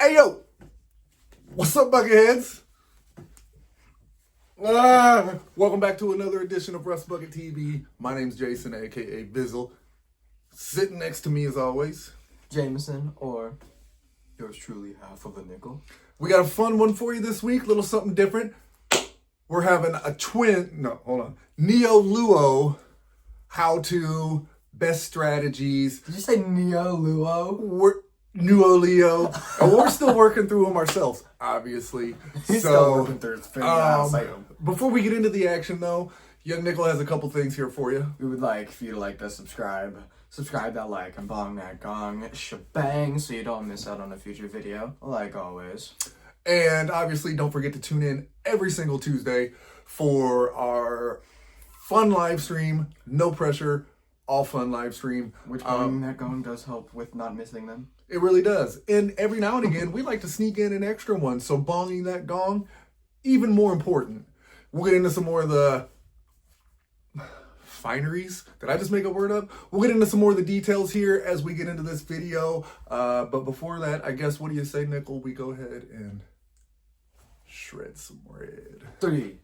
Hey, yo! What's up, Bucketheads? Welcome back to another edition of Rust Bucket TV. My name's Jason, a.k.a. Bizzle. Sitting next to me, as always, Jameson, or yours truly, half of a nickel. We got a fun one for you this week, little something different. We're having a Nuo Lio how-to, best strategies. Did you say Nuo Lio? We're Nuo Lio, and we're still working through them ourselves, obviously. He's still working through his Before we get into the action, though, Young Nickel has a couple things here for you. We would like for you to like the subscribe that like and bong that gong shebang so you don't miss out on a future video, like always. And obviously, don't forget to tune in every single Tuesday for our fun live stream, no pressure, all fun live stream. Which bonging that gong does help with not missing them. It really does. And every now and again, we like to sneak in an extra one. So bonging that gong, even more important. We'll get into some more of the fineries. Did I just make a word up? We'll get into some more of the details here as we get into this video. But before that, I guess, what do you say, Nickel? We go ahead and shred some red. 3,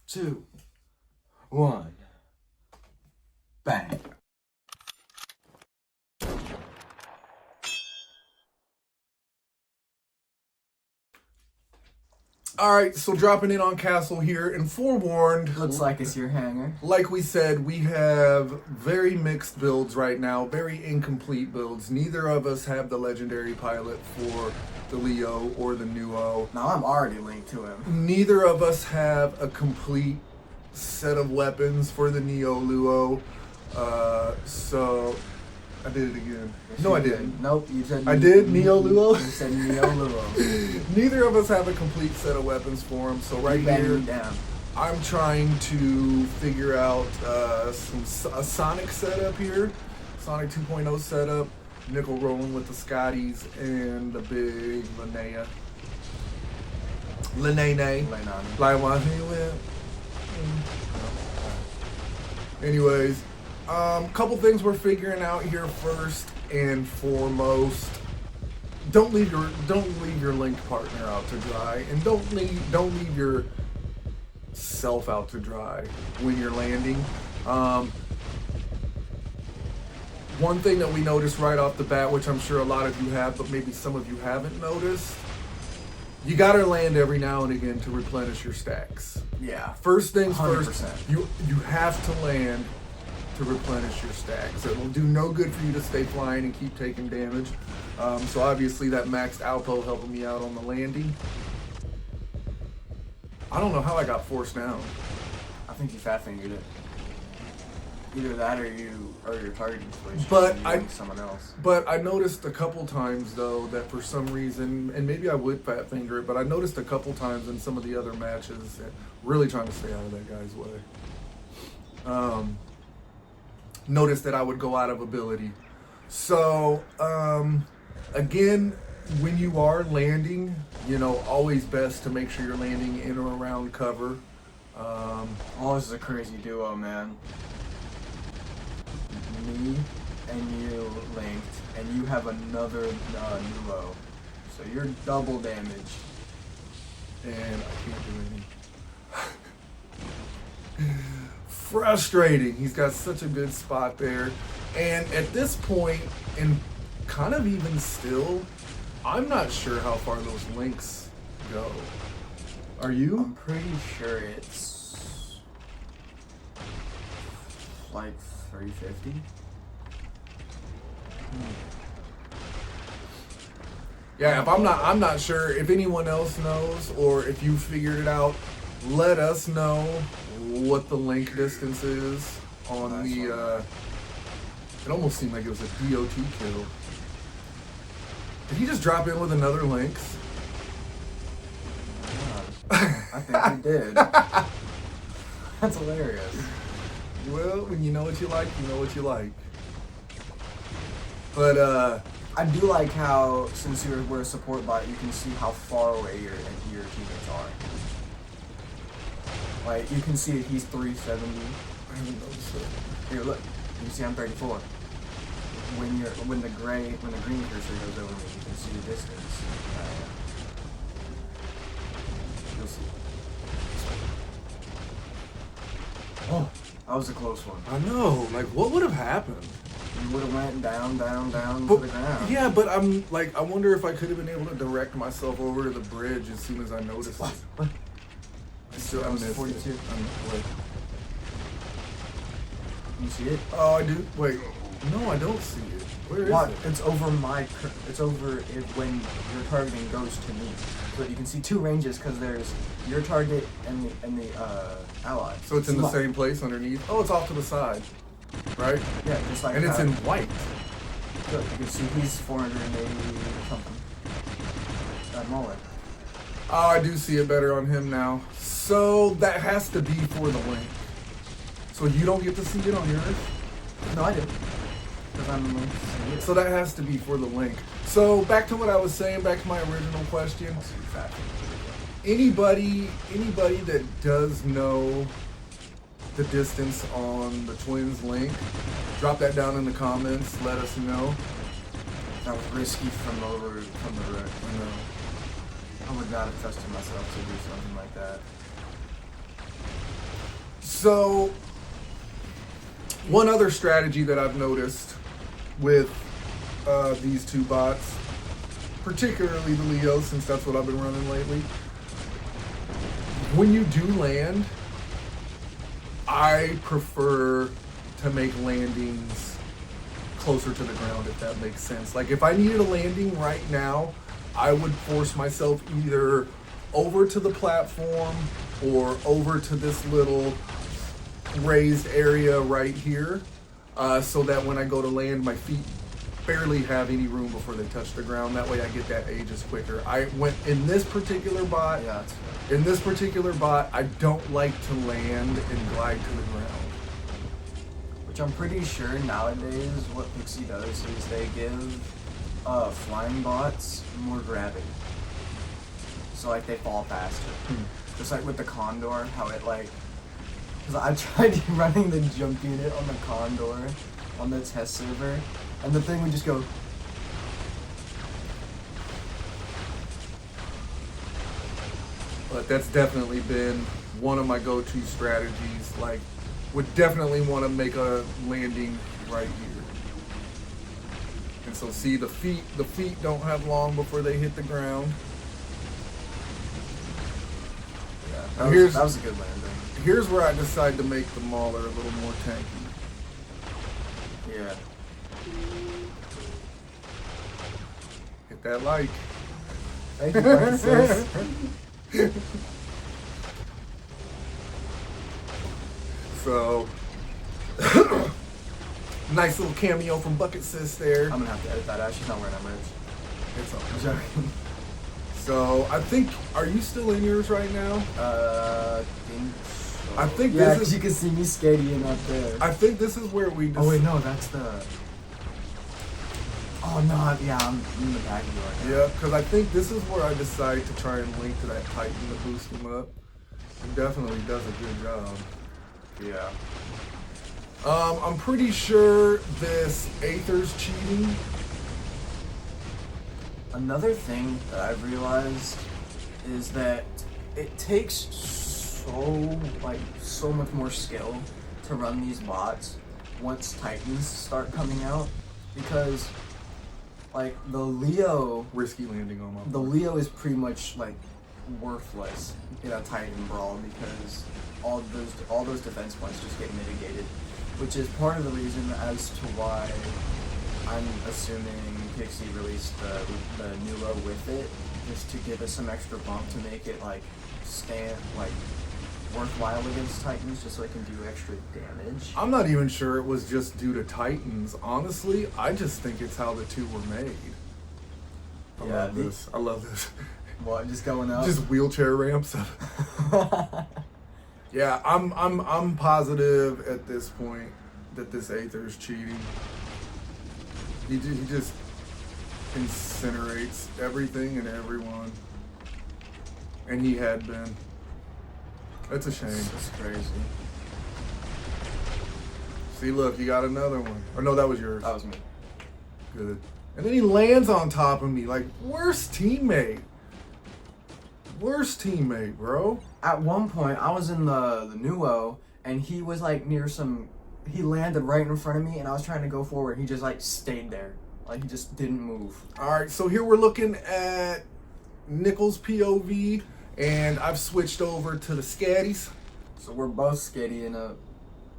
2, 1. Bang. All right, so dropping in on Castle here, and forewarned. Looks like it's your hanger. Like we said, we have very mixed builds right now, very incomplete builds. Neither of us have the legendary pilot for the Lio or the Nuo. Now I'm already linked to him. Neither of us have a complete set of weapons for the Nuo Lio. So I did it again. Yes, no, I didn't. Nope, you said... I did? Nuo Lio? You said Nuo Lio. Neither of us have a complete set of weapons for him, so right here, I'm trying to figure out a Sonic setup here. Sonic 2.0 setup. Nickel rolling with the Scotties and the big Linnea. Anyways, couple things we're figuring out here first and foremost. Don't leave your linked partner out to dry, and don't leave yourself out to dry when you're landing. One thing that we noticed right off the bat, which I'm sure a lot of you have, but maybe some of you haven't noticed, you gotta land every now and again to replenish your stacks. Yeah. First things 100%. first, you have to land to replenish your stacks. It will do no good for you to stay flying and keep taking damage. So obviously that maxed Alpo helping me out on the landing. I don't know how I got forced down. I think you fat fingered it. Either that or your targeting switch. But someone else. But I noticed a couple times though that for some reason, and maybe I would fat finger it, but I noticed a couple times in some of the other matches, really trying to stay out of that guy's way. Noticed that I would go out of ability. So again, when you are landing, always best to make sure you're landing in or around cover. This is a crazy duo, man. Me and you linked, and you have another Nuo, so you're double damaged. And I can't do any. Frustrating. He's got such a good spot there. And at this point, and kind of even still, I'm not sure how far those links go. Are you? I'm pretty sure it's like 350. Yeah, if I'm not sure. If anyone else knows, or if you figured it out, let us know what the link distance is on the. It almost seemed like it was a DOT kill. Did he just drop in with another Lynx? Yeah, I think he did. That's hilarious. Well, when you know what you like, you know what you like. But I do like how, since we're a support bot, you can see how far away your teammates are. Like, you can see he's 370. I haven't noticed it. Here, look. You see I'm 34. When the green cursor goes over me, you can see the distance. You'll see. Oh, that was a close one. I know. Like, what would have happened? You would have went down to But, the ground. yeah, but I'm like, I wonder if I could have been able to direct myself over to the bridge as soon as I noticed it. What? I missed 42. it. Wait. You see it? Oh, I do. Wait. No, I don't see it. Where is What? it? It's over it's over it when your targeting goes to me. So you can see two ranges because there's your target and the ally. So it's in the same place underneath? Oh, it's off to the side. Right? Yeah, just like And it's in white. Good. You can see he's 480 something. That mullet. Oh, I do see it better on him now. So that has to be for the link. So you don't get to see it on yours? No, I do. Because I'm linked to see it. So that has to be for the link. So back to what I was saying, back to my original question. Anybody that does know the distance on the Twins link, drop that down in the comments. Let us know. That was risky from the wreck. I know. I would not have trusted myself to do something like that. So, one other strategy that I've noticed with these two bots, particularly the Lio, since that's what I've been running lately, when you do land, I prefer to make landings closer to the ground, if that makes sense. Like, if I needed a landing right now, I would force myself either over to the platform or over to this little raised area right here, so that when I go to land, my feet barely have any room before they touch the ground. That way I get that ages quicker. I went in this particular bot. Yeah. In this particular bot, I don't like to land and glide to the ground. Which I'm pretty sure nowadays what Pixie does is they give flying bots more gravity. So like they fall faster. Just like with the Condor, how it like... Because I tried running the jump unit on the Condor on the test server, and the thing would just go... But that's definitely been one of my go-to strategies. Like, would definitely want to make a landing right here. And so see, the feet don't have long before they hit the ground. Yeah, that was a good landing. Here's where I decide to make the Mauler a little more tanky. Yeah. Hit that like. Thank you, Princess. So, nice little cameo from Bucket Sis there. I'm gonna have to edit that out. She's not wearing that merch. It's all I'm joking. So, I think, are you still in yours right now? Think so. I think yeah, this is. you can see me skating up there. I think this is where we. Oh wait, no, that's the. Oh no, yeah, I'm in the back of you right now. Yeah, because I think this is where I decide to try and link to that Titan to boost him up. He definitely does a good job. Yeah. I'm pretty sure this Aether's cheating. Another thing that I've realized is that it takes so much more skill to run these bots once Titans start coming out, because like the Lio Risky landing on my The Lio is pretty much like worthless in a Titan brawl because all those defense points just get mitigated, which is part of the reason as to why I'm assuming Pixie released the Nuo with it, just to give us some extra bump to make it like worthwhile against Titans, just so it can do extra damage. I'm not even sure it was just due to Titans. Honestly, I just think it's how the two were made. I love this. I love this. What, just going up? Just wheelchair ramps. Yeah, I'm positive at this point that this Aether's cheating. He just incinerates everything and everyone, and he had been. That's a shame. It's crazy. See, look, you got another one. Or no, that was yours. That was me. Good. And then he lands on top of me. Like, worst teammate. Worst teammate, bro. At one point, I was in the Nuo, and he was like near some. He landed right in front of me, and I was trying to go forward. He just like stayed there, like he just didn't move. All right, so here we're looking at Nickel's POV, and I've switched over to the Scatties. So we're both skitty up.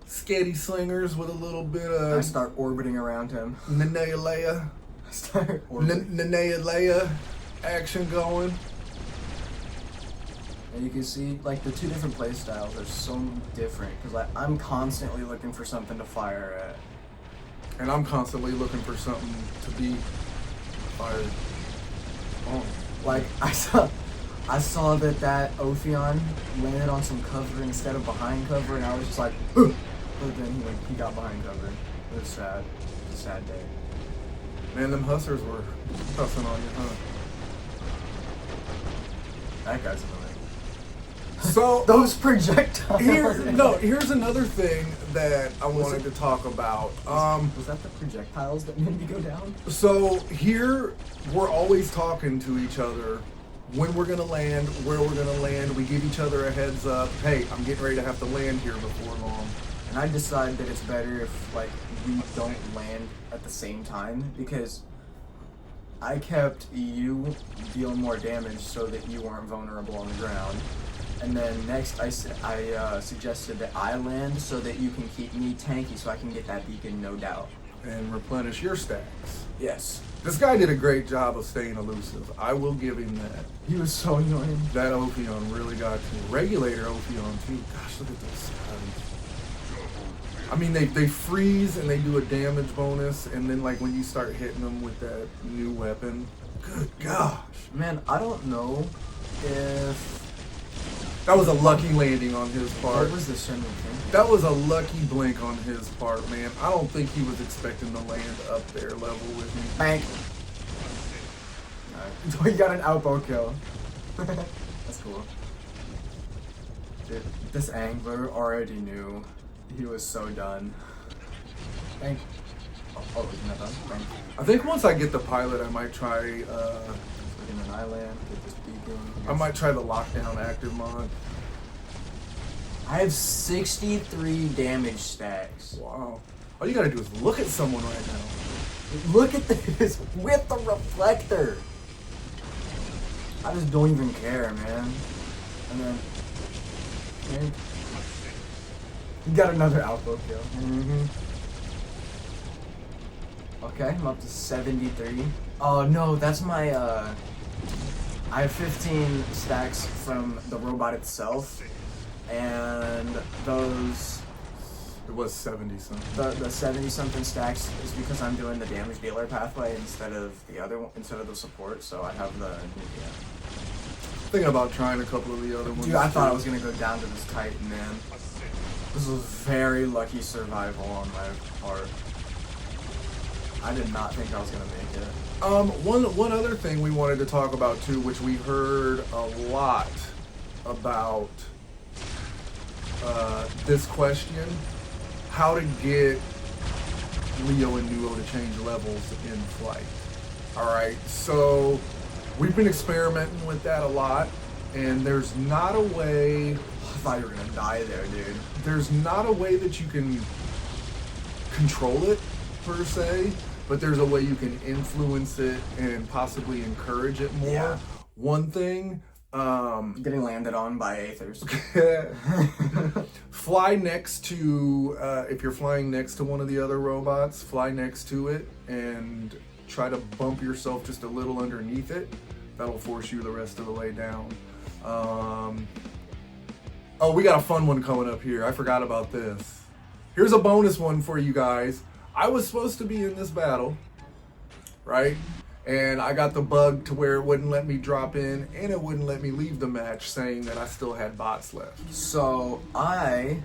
Scatty slingers with a little bit of. I start orbiting around him. Nanea I start orbiting. Nanea action going. And you can see, like, the two different play styles are so different. Because, like, I'm constantly looking for something to fire at. And I'm constantly looking for something to be fired on. Like, I saw that Ophion landed on some cover instead of behind cover, and I was just like, ugh! But then he got behind cover. It was sad. It was a sad day. Man, them hustlers were hussing on you, huh? That guy's annoying. So Those projectiles. Here's another thing that I wanted to talk about. Was that the projectiles that made me go down? So here we're always talking to each other when we're gonna land, where we're gonna land. We give each other a heads up. Hey, I'm getting ready to have to land here before long. And I decide that it's better if like we don't land at the same time, because I kept you deal more damage so that you weren't vulnerable on the ground. And then next, I suggested that I land so that you can keep me tanky so I can get that beacon, no doubt. And replenish your stacks. Yes. This guy did a great job of staying elusive. I will give him that. He was so annoying. That Ophion really got to me. Regulator Ophion too. Gosh, look at those sounds. I mean, they freeze and they do a damage bonus, and then like when you start hitting them with that new weapon, good gosh. Man, I don't know if... That was a lucky landing on his part. What was the Shenmue thing? That was a lucky blink on his part, man. I don't think he was expecting to land up there level with me. Bank. Alright. So he got an outbow kill. That's cool. Dude, this angler already knew. He was so done. Bank. Oh, he's not done. Bank. I think once I get the pilot, I might try. Look in an island. Get this beacon. I might try the lockdown active mod. I have 63 damage stacks. Wow. All you gotta do is look at someone right now. Look at this with the reflector. I just don't even care, man. And then, okay. You got another outbow kill. Mm-hmm. Okay, I'm up to 73. Oh no, that's my I have 15 stacks from the robot itself, and those... It was 70 something. The 70 something stacks is because I'm doing the damage dealer pathway instead of the other one, instead of the support, so I have the... Yeah. Thinking about trying a couple of the other ones. Dude, I thought I too. was gonna go down to this Titan, man. This was very lucky survival on my part. I did not think I was gonna make it. One other thing we wanted to talk about too, which we heard a lot about this question: how to get Lio and Nuo to change levels in flight. All right, so we've been experimenting with that a lot, and there's not a way. I thought you were gonna die there, dude. There's not a way that you can control it per se, but there's a way you can influence it and possibly encourage it more. Yeah. One thing, Getting landed on by Aethers. fly next to, if you're flying next to one of the other robots, fly next to it and try to bump yourself just a little underneath it. That'll force you the rest of the way down. Oh, we got a fun one coming up here. I forgot about this. Here's a bonus one for you guys. I was supposed to be in this battle, right? And I got the bug to where it wouldn't let me drop in and it wouldn't let me leave the match, saying that I still had bots left. So I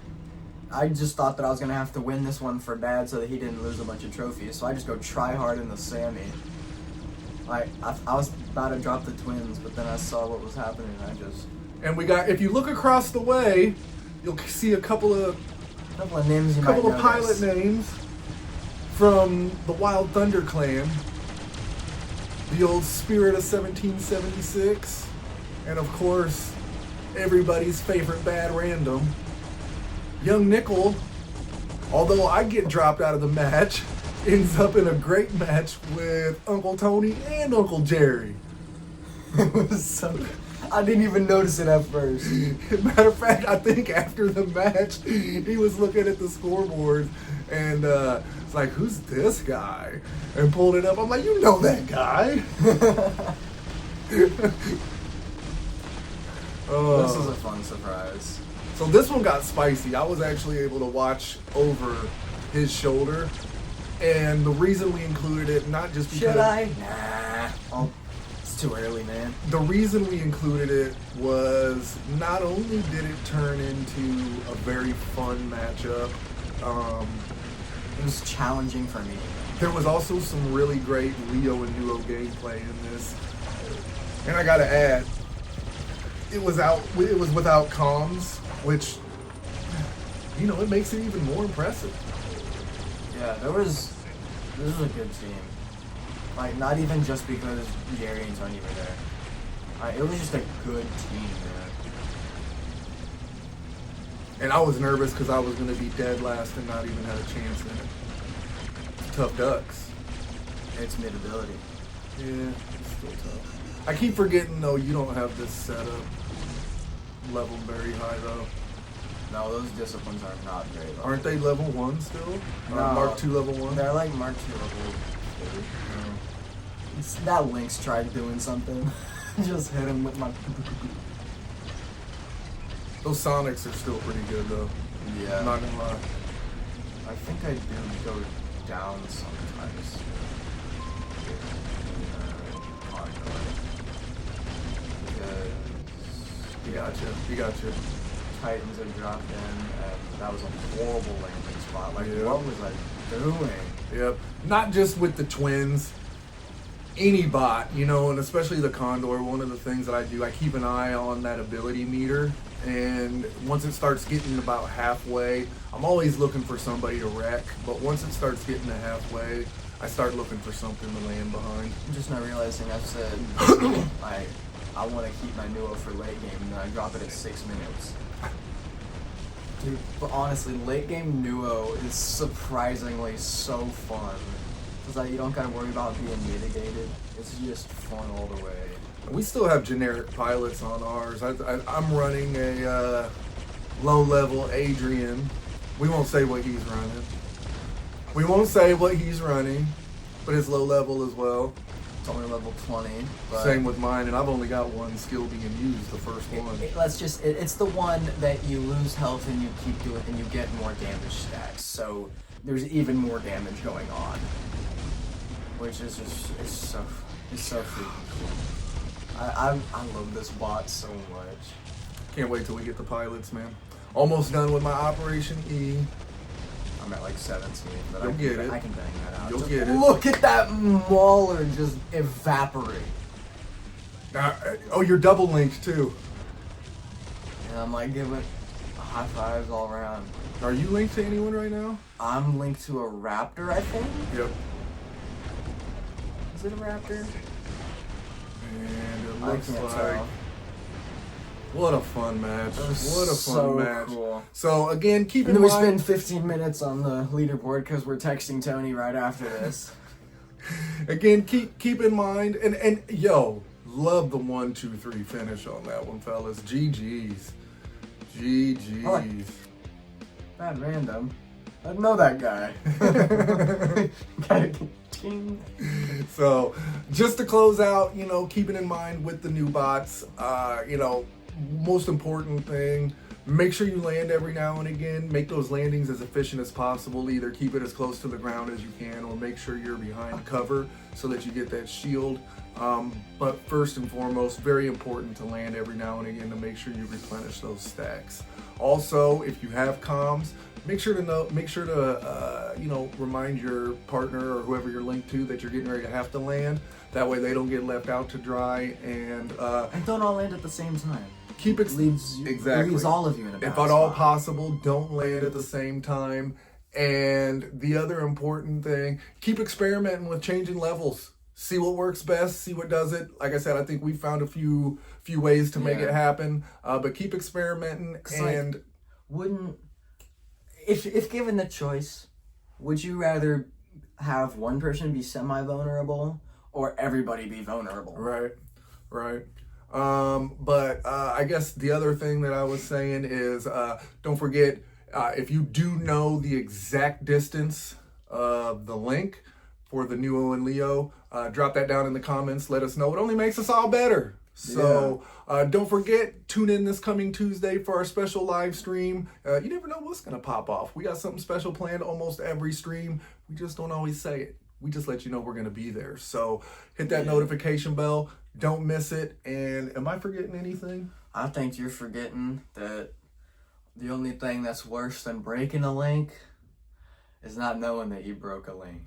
just thought that I was gonna have to win this one for Dad so that he didn't lose a bunch of trophies. So I just go try hard in the Sammy. Like I was about to drop the twins, but then I saw what was happening and I just... And we got, if you look across the way, you'll see a couple of names you pilot might notice. names from the Wild Thunder clan. the old spirit of 1776, and of course, everybody's favorite bad random, Young Nickel, although I get dropped out of the match, ends up in a great match with Uncle Tony and Uncle Jerry. It was so. I didn't even notice it at first. Matter of fact, I think after the match, he was looking at the scoreboard and it's like, who's this guy? And pulled it up. I'm like, you know that guy. This was a fun surprise. So this one got spicy. I was actually able to watch over his shoulder. And the reason we included it, not just because... Should I? Nah. Oh, it's too early, man. The reason we included it was not only did it turn into a very fun matchup, It was challenging for me. there was also some really great Lio and Nuo gameplay in this. And I gotta add, it was without comms, which, you know, it makes it even more impressive. Yeah, this was a good team. Like, not even just because Jerry and Tony were there. It was just a good team, man. And I was nervous because I was gonna be dead last and not even have a chance in it. Tough ducks. It's mid-ability. Yeah, it's still tough. I keep forgetting though, you don't have this setup leveled very high though. No, those disciplines are not very low. Aren't they level 1 still? Or No. Mark 2 level 1? They're like Mark 2 level 2. It's that Lynx tried doing something. Just hit him with my... Those Sonics are still pretty good though. Yeah. I'm not gonna lie. I think I do go down sometimes. You gotcha. Titans had dropped in, and that was a horrible landing spot. Like, Yeah. what was I doing? Yep. Not just with the twins. Any bot, you know, and especially the Condor, one of the things that I do, I keep an eye on that ability meter. And once it starts getting about halfway, I'm always looking for somebody to wreck. But once it starts getting to halfway, I start looking for something to land behind. I'm just not realizing I've said, like, I want to keep my Nuo for late game, and then I drop it at 6 minutes. Dude, but honestly, late game Nuo is surprisingly so fun. It's like you don't gotta worry about being mitigated. It's just fun all the way. We still have generic pilots on ours. I'm running a low-level Adrian. We won't say what he's running. But it's low-level as well. It's only level 20. But Same with mine, and I've only got one skill being used, the first one. It's the one that you lose health and you keep doing, and you get more damage stacks. So there's even more damage going on, which is just it's so freaking cool. I love this bot so much. Can't wait till we get the pilots, man. Almost done with my Operation E. I'm at like 17, but You'll get it. I can bang that out. You'll Just get it. Look at that Mauler just evaporate. You're double linked too. And I'm like giving high fives all around. Are you linked to anyone right now? I'm linked to a raptor, I think. Yep. Is it a raptor? And it I looks can't like... tell. What a fun match. That was What a so fun match. cool. So, again, keep And in then we mind... spend 15 minutes on the leaderboard because we're texting Tony right after this. Again, keep in mind... And yo, love the 1, 2, 3 finish on that one, fellas. GG's. GG's. Oh, bad random. I know that guy. Ting. So, just to close out, you know, keeping in mind with the new bots, you know, most important thing, make sure you land every now and again. Make those landings as efficient as possible. Either keep it as close to the ground as you can, or make sure you're behind cover so that you get that shield. But first and foremost, very important to land every now and again to make sure you replenish those stacks. Also, if you have comms, make sure to you know, remind your partner or whoever you're linked to that you're getting ready to have to land. That way they don't get left out to dry, and don't all land at the same time. leaves all of you in a bad If at all spot. possible, don't land at the same time. And the other important thing, keep experimenting with changing levels. see what works best, see what does it. Like I said, I think we found a few ways to make it happen. But keep experimenting. And wouldn't, if given the choice, would you rather have one person be semi-vulnerable or everybody be vulnerable? Right. But I guess the other thing that I was saying is don't forget, if you do know the exact distance of the link for the Nuo and Lio, drop that down in the comments. Let us know. It only makes us all better. So don't forget, tune in this coming Tuesday for our special live stream. You never know what's going to pop off. We got something special planned almost every stream. We just don't always say it. We just let you know we're going to be there. So hit that notification bell. Don't miss it. And am I forgetting anything? I think you're forgetting that the only thing that's worse than breaking a link is not knowing that you broke a link.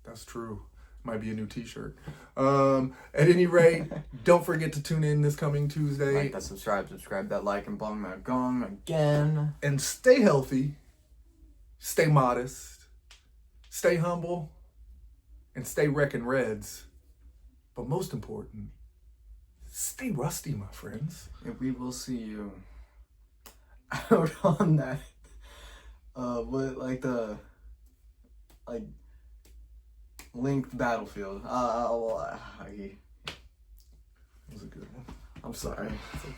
That's true. Might be a new t-shirt. At any rate, don't forget to tune in this coming Tuesday. Like that, subscribe that like, and bong that gong again. And stay healthy, stay modest, stay humble, and stay wrecking Reds. But most important, stay rusty, my friends. And we will see you out on that. Linked battlefield. That was a good one. I'm sorry. It's okay.